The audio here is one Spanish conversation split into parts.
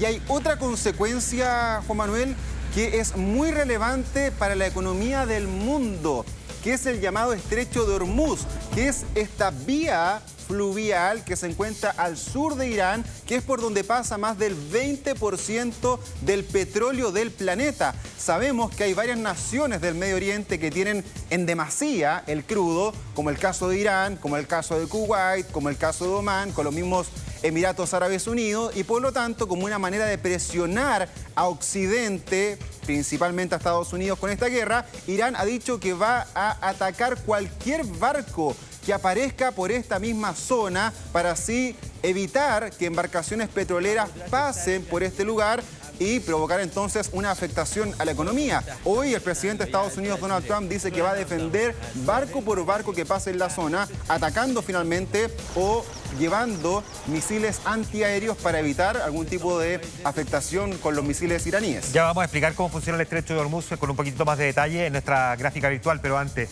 y hay otra consecuencia, Juan Manuel, que es muy relevante para la economía del mundo, que es el llamado Estrecho de Hormuz, que es esta vía fluvial que se encuentra al sur de Irán, que es por donde pasa más del 20% del petróleo del planeta. Sabemos que hay varias naciones del Medio Oriente que tienen en demasía el crudo, como el caso de Irán, como el caso de Kuwait, como el caso de Omán, con los mismos Emiratos Árabes Unidos, y por lo tanto, como una manera de presionar a Occidente, principalmente a Estados Unidos con esta guerra, Irán ha dicho que va a atacar cualquier barco que aparezca por esta misma zona para así evitar que embarcaciones petroleras pasen por este lugar y provocar entonces una afectación a la economía. Hoy el presidente de Estados Unidos, Donald Trump, dice que va a defender barco por barco que pase en la zona, atacando finalmente o llevando misiles antiaéreos para evitar algún tipo de afectación con los misiles iraníes. Ya vamos a explicar cómo funciona el Estrecho de Hormuz con un poquito más de detalle en nuestra gráfica virtual, pero antes,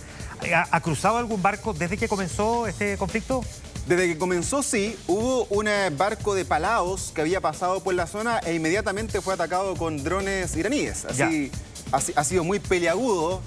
¿ha cruzado algún barco desde que comenzó este conflicto? Desde que comenzó, sí, hubo un barco de Palaos que había pasado por la zona e inmediatamente fue atacado con drones iraníes. Así ha sido muy peliagudo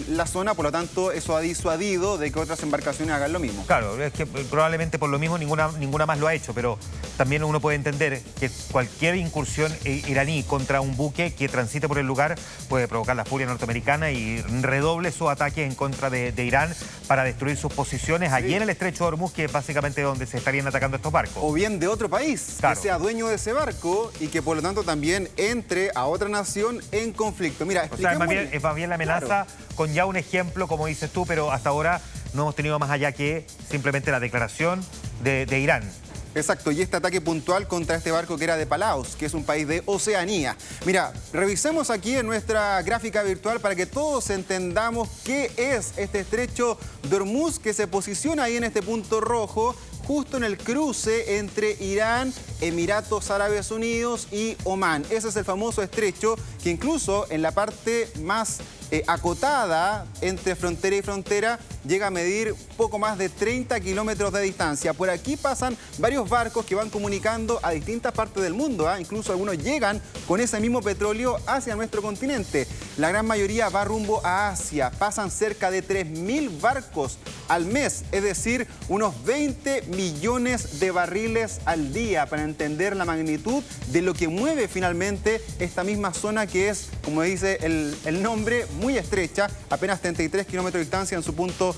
la zona, por lo tanto eso ha disuadido de que otras embarcaciones hagan lo mismo. Claro, es que probablemente por lo mismo ninguna más lo ha hecho, pero también uno puede entender que cualquier incursión iraní contra un buque que transite por el lugar puede provocar la furia norteamericana y redoble sus ataques en contra de Irán para destruir sus posiciones allí en el Estrecho de Hormuz, que es básicamente donde se estarían atacando estos barcos. O bien de otro país, claro, que sea dueño de ese barco y que por lo tanto también entre a otra nación en conflicto. Mira, o sea, es más bien la amenaza, claro, con ya un ejemplo, como dices tú, pero hasta ahora no hemos tenido más allá que simplemente la declaración de Irán. Exacto, y este ataque puntual contra este barco que era de Palaos, que es un país de Oceanía. Mira, revisemos aquí en nuestra gráfica virtual para que todos entendamos qué es este Estrecho de Hormuz que se posiciona ahí en este punto rojo, justo en el cruce entre Irán, Emiratos Árabes Unidos y Omán. Ese es el famoso estrecho que incluso en la parte más acotada entre frontera y frontera llega a medir poco más de 30 kilómetros de distancia. Por aquí pasan varios barcos que van comunicando a distintas partes del mundo, incluso algunos llegan con ese mismo petróleo hacia nuestro continente. La gran mayoría va rumbo a Asia, pasan cerca de 3.000 barcos al mes, es decir, unos 20 millones de barriles al día, para entender la magnitud de lo que mueve finalmente esta misma zona que es, como dice el nombre, muy estrecha, apenas 33 kilómetros de distancia en su punto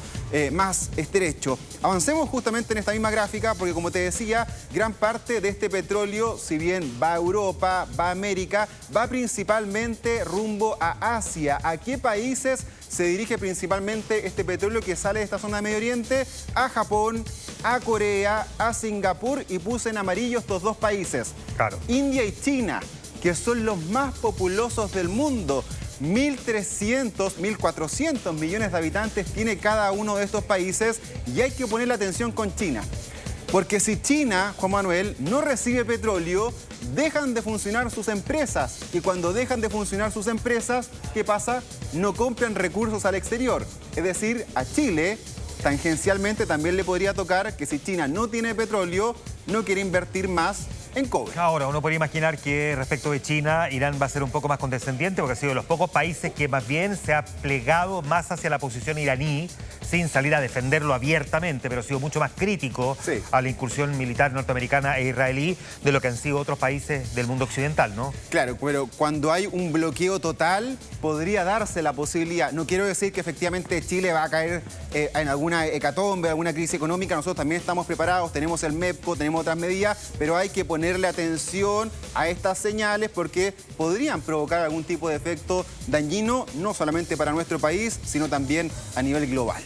más estrecho. Avancemos justamente en esta misma gráfica porque, como te decía, gran parte de este petróleo, si bien va a Europa, va a América, va principalmente rumbo a Asia. ¿A qué países se dirige principalmente este petróleo que sale de esta zona de Medio Oriente? A Japón, a Corea, a Singapur, y puse en amarillo estos dos países. Claro. India y China, que son los más populosos del mundo. 1.300, 1.400 millones de habitantes tiene cada uno de estos países, y hay que poner la atención con China. Porque si China, Juan Manuel, no recibe petróleo, dejan de funcionar sus empresas. Y cuando dejan de funcionar sus empresas, ¿qué pasa? No compran recursos al exterior. Es decir, a Chile, tangencialmente, también le podría tocar que si China no tiene petróleo, no quiere invertir más en cobre. Ahora, uno podría imaginar que respecto de China, Irán va a ser un poco más condescendiente porque ha sido de los pocos países que más bien se ha plegado más hacia la posición iraní, sin salir a defenderlo abiertamente, pero ha sido mucho más crítico a la incursión militar norteamericana e israelí de lo que han sido otros países del mundo occidental, ¿no? Claro, pero cuando hay un bloqueo total, podría darse la posibilidad. No quiero decir que efectivamente Chile va a caer en alguna hecatombe, alguna crisis económica. Nosotros también estamos preparados, tenemos el MEPCO, tenemos otras medidas, pero hay que ponerle atención a estas señales porque podrían provocar algún tipo de efecto dañino, no solamente para nuestro país, sino también a nivel global.